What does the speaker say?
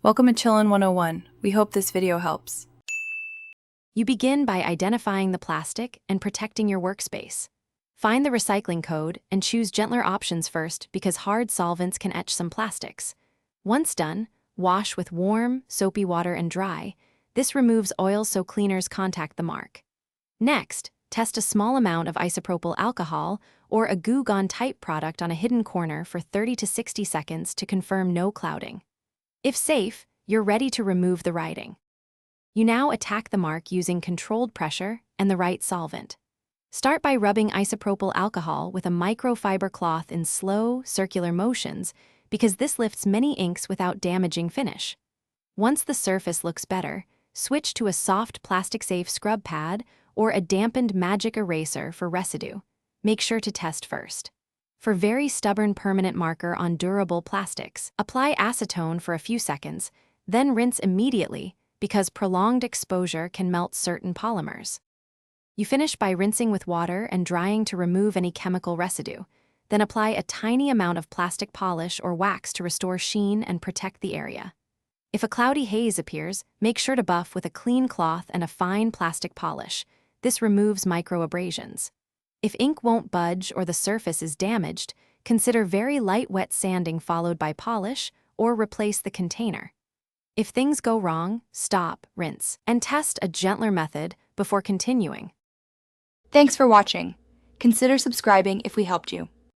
Welcome to Chillin' 101. We hope this video helps. You begin by identifying the plastic and protecting your workspace. Find the recycling code and choose gentler options first because hard solvents can etch some plastics. Once done, wash with warm, soapy water and dry. This removes oil so cleaners contact the mark. Next, test a small amount of isopropyl alcohol or a Goo Gone type product on a hidden corner for 30 to 60 seconds to confirm no clouding. If safe, you're ready to remove the writing. You now attack the mark using controlled pressure and the right solvent. Start by rubbing isopropyl alcohol with a microfiber cloth in slow, circular motions because this lifts many inks without damaging finish. Once the surface looks better, switch to a soft plastic-safe scrub pad or a dampened magic eraser for residue. Make sure to test first. For very stubborn permanent marker on durable plastics, apply acetone for a few seconds, then rinse immediately because prolonged exposure can melt certain polymers. You finish by rinsing with water and drying to remove any chemical residue. Then apply a tiny amount of plastic polish or wax to restore sheen and protect the area. If a cloudy haze appears, make sure to buff with a clean cloth and a fine plastic polish. This removes microabrasions. If ink won't budge or the surface is damaged, consider very light wet sanding followed by polish or replace the container. If things go wrong, stop, rinse, and test a gentler method before continuing. Thanks for watching. Consider subscribing if we helped you.